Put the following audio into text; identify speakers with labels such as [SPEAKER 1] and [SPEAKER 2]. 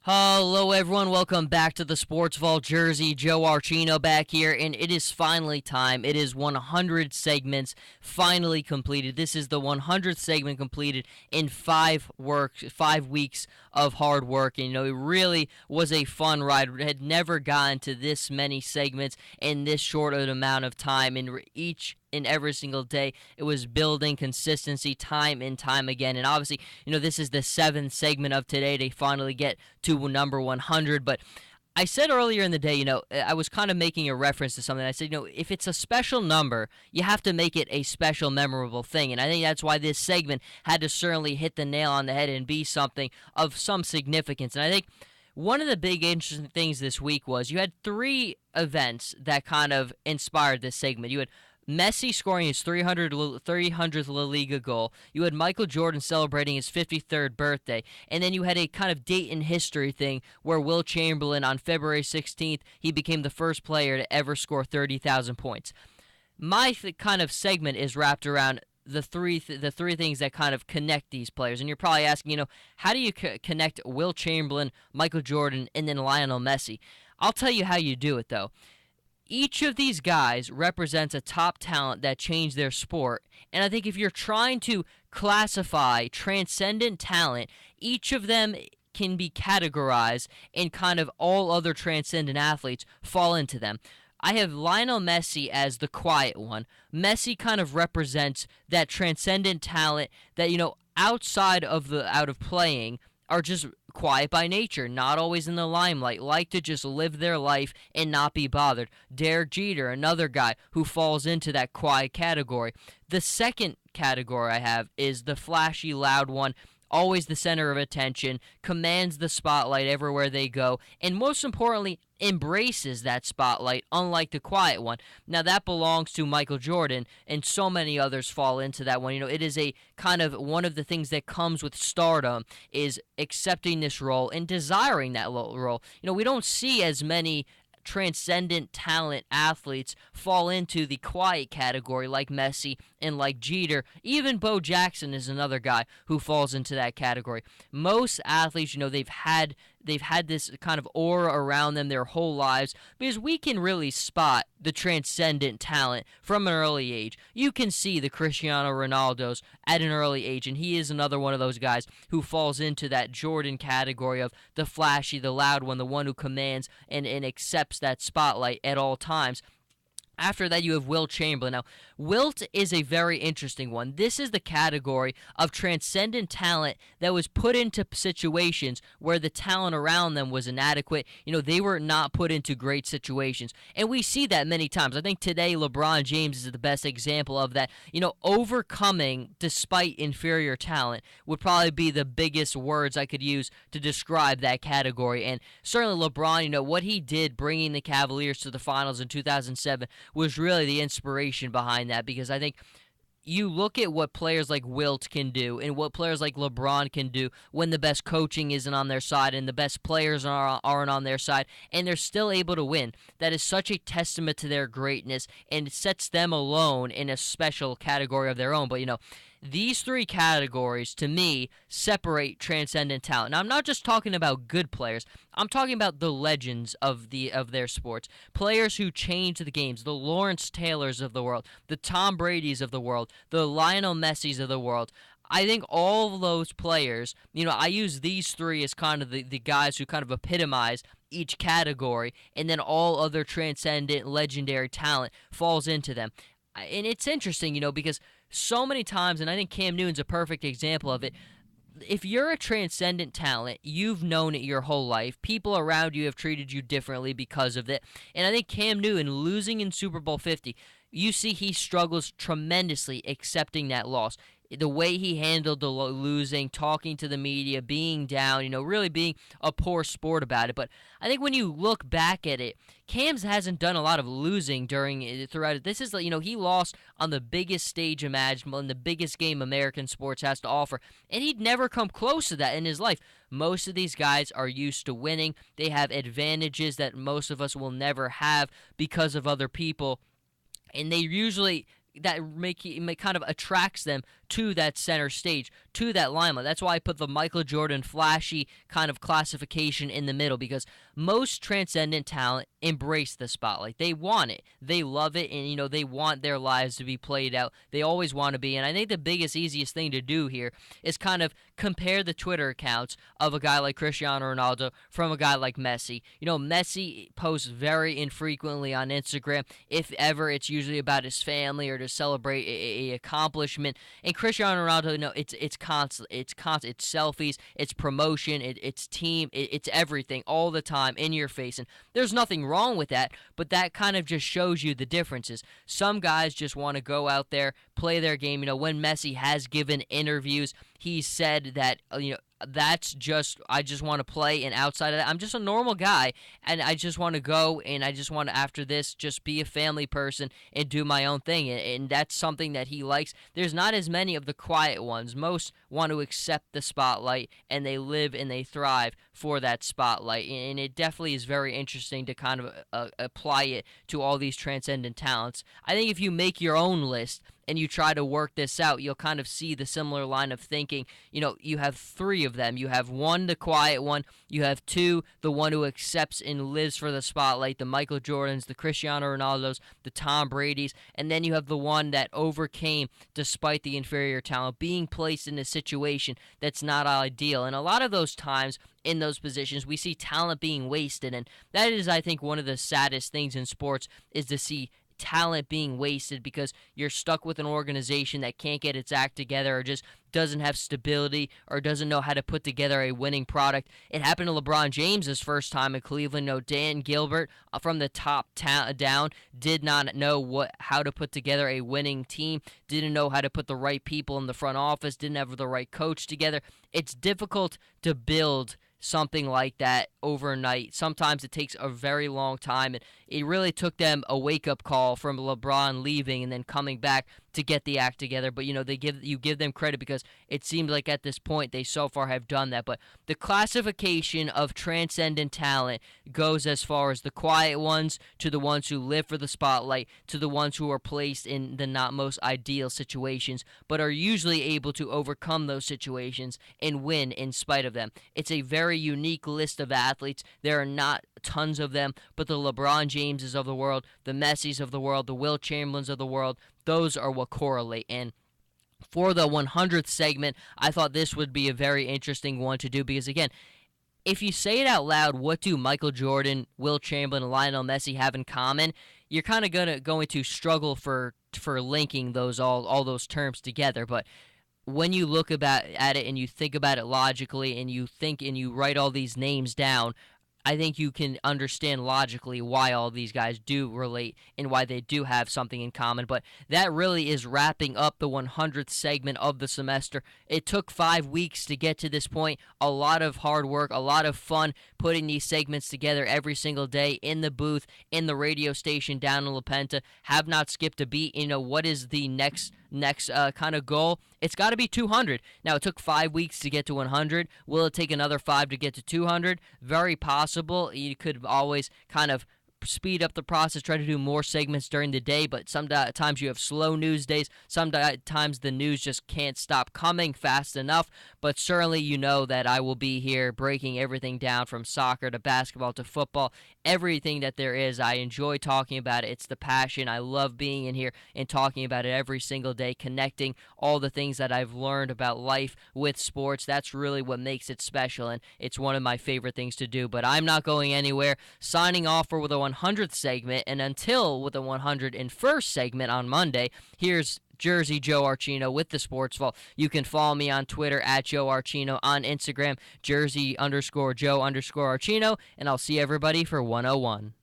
[SPEAKER 1] Hello, everyone. Welcome back to the Sports Vault Jersey. Joe Archino back here, and it is finally time. It is 100 segments finally completed. This is the 100th segment completed in 5 weeks of hard work. And, it really was a fun ride. We had never gotten to this many segments in this short an amount of time. And each and every single day, it was building consistency time and time again. And obviously, this is the 7th segment of today to finally get to number 100. But I said earlier in the day, I was kind of making a reference to something. I said, if it's a special number, you have to make it a special, memorable thing. And I think that's why this segment had to certainly hit the nail on the head and be something of some significance. And I think one of the big interesting things this week was you had 3 events that kind of inspired this segment. You had Messi scoring his 300th La Liga goal. You had Michael Jordan celebrating his 53rd birthday. And then you had a kind of date in history thing where Wilt Chamberlain on February 16th, he became the first player to ever score 30,000 points. My kind of segment is wrapped around the three things that kind of connect these players. And you're probably asking, how do you connect Wilt Chamberlain, Michael Jordan, and then Lionel Messi? I'll tell you how you do it, though. Each of these guys represents a top talent that changed their sport. And I think if you're trying to classify transcendent talent, each of them can be categorized, and kind of all other transcendent athletes fall into them. I have Lionel Messi as the quiet one. Messi kind of represents that transcendent talent that, outside of playing, are just quiet by nature, not always in the limelight, like to just live their life and not be bothered. Derek Jeter, another guy who falls into that quiet category. The second category I have is the flashy, loud one, always the center of attention, commands the spotlight everywhere they go, and most importantly, embraces that spotlight, unlike the quiet one. Now, that belongs to Michael Jordan, and so many others fall into that one. It is a kind of one of the things that comes with stardom is accepting this role and desiring that role. We don't see as many transcendent talent athletes fall into the quiet category like Messi and like Jeter. Even Bo Jackson is another guy who falls into that category. Most athletes, they've had this kind of aura around them their whole lives, because we can really spot the transcendent talent from an early age. You can see the Cristiano Ronaldos at an early age, and he is another one of those guys who falls into that Jordan category of the flashy, the loud one, the one who commands and accepts that spotlight at all times. After that, you have Wilt Chamberlain. Now, Wilt is a very interesting one. This is the category of transcendent talent that was put into situations where the talent around them was inadequate. They were not put into great situations. And we see that many times. I think today LeBron James is the best example of that. Overcoming despite inferior talent would probably be the biggest words I could use to describe that category. And certainly LeBron, what he did bringing the Cavaliers to the finals in 2007 was really the inspiration behind that, because I think you look at what players like Wilt can do and what players like LeBron can do when the best coaching isn't on their side and the best players aren't on their side, and they're still able to win. That is such a testament to their greatness, and it sets them alone in a special category of their own. But, these 3 categories, to me, separate transcendent talent. Now, I'm not just talking about good players. I'm talking about the legends of their sports. Players who changed the games. The Lawrence Taylors of the world. The Tom Bradys of the world. The Lionel Messis of the world. I think all of those players, I use these 3 as kind of the guys who kind of epitomize each category, and then all other transcendent, legendary talent falls into them. And it's interesting, because so many times, and I think Cam Newton's a perfect example of it, if you're a transcendent talent, you've known it your whole life. People around you have treated you differently because of it. And I think Cam Newton losing in Super Bowl 50, you see he struggles tremendously accepting that loss. The way he handled the losing, talking to the media, being down, really being a poor sport about it. But I think when you look back at it, Cam hasn't done a lot of losing throughout it. This is, he lost on the biggest stage imaginable in the biggest game American sports has to offer. And he'd never come close to that in his life. Most of these guys are used to winning. They have advantages that most of us will never have because of other people. And they usually kind of attracts them to that center stage, to that limelight. That's why I put the Michael Jordan flashy kind of classification in the middle, because most transcendent talent embrace the spotlight. They want it. They love it, and they want their lives to be played out. They always want to be. And I think the biggest, easiest thing to do here is kind of compare the Twitter accounts of a guy like Cristiano Ronaldo from a guy like Messi. Messi posts very infrequently on Instagram. If ever, it's usually about his family or to celebrate a accomplishment. And Cristiano Ronaldo, it's constant. It's constant. It's selfies. It's promotion. It's team. It's everything all the time in your face. And there's nothing wrong with that, but that kind of just shows you the differences. Some guys just want to go out there, play their game. When Messi has given interviews, he said that I just want to play, and outside of that, I'm just a normal guy, and I just want to go, and I just want to, after this, just be a family person and do my own thing, and that's something that he likes. There's not as many of the quiet ones. Most want to accept the spotlight, and they live and they thrive for that spotlight, and it definitely is very interesting to kind of apply it to all these transcendent talents. I think if you make your own list and you try to work this out, you'll kind of see the similar line of thinking. You have three of them. You have one, the quiet one. You have two, the one who accepts and lives for the spotlight, the Michael Jordans, the Cristiano Ronaldos, the Tom Bradys. And then you have the one that overcame despite the inferior talent, being placed in a situation that's not ideal. And a lot of those times in those positions, we see talent being wasted. And that is, I think, one of the saddest things in sports, is to see talent being wasted because you're stuck with an organization that can't get its act together, or just doesn't have stability, or doesn't know how to put together a winning product. It happened to LeBron James his first time in Cleveland. Dan Gilbert, from the top down, did not know how to put together a winning team, didn't know how to put the right people in the front office, didn't have the right coach together. It's difficult to build something like that overnight. Sometimes it takes a very long time, and it really took them a wake-up call from LeBron leaving and then coming back to get the act together. But you give them credit, because it seems like at this point they so far have done that. But the classification of transcendent talent goes as far as the quiet ones, to the ones who live for the spotlight, to the ones who are placed in the not most ideal situations, but are usually able to overcome those situations and win in spite of them. It's a very unique list of athletes. There are not tons of them, but the LeBron Jameses of the world, the Messis of the world, the Wilt Chamberlains of the world, those are what correlate. And for the 100th segment, I thought this would be a very interesting one to do, because again, if you say it out loud, what do Michael Jordan, Wilt Chamberlain, and Lionel Messi have in common? You're kind of going to struggle for linking those all those terms together. But when you look at it and you think about it logically, and you think and you write all these names down, I think you can understand logically why all these guys do relate and why they do have something in common. But that really is wrapping up the 100th segment of the semester. It took 5 weeks to get to this point. A lot of hard work, a lot of fun putting these segments together every single day in the booth, in the radio station down in La Penta. Have not skipped a beat. What is the next kind of goal? It's got to be 200. Now, it took 5 weeks to get to 100. Will it take another 5 to get to 200? Very possible. You could always kind of speed up the process, try to do more segments during the day, but sometimes you have slow news days. Sometimes the news just can't stop coming fast enough, but certainly you know that I will be here breaking everything down from soccer to basketball to football, everything that there is. I enjoy talking about it. It's the passion. I love being in here and talking about it every single day, connecting all the things that I've learned about life with sports. That's really what makes it special, and it's one of my favorite things to do. But I'm not going anywhere. Signing off with a 100th segment, and until with the 101st segment on Monday, here's Jersey Joe Archino with the Sports Vault. You can follow me on Twitter at Joe Archino, on Instagram Jersey_Joe_Archino, and I'll see everybody for 101.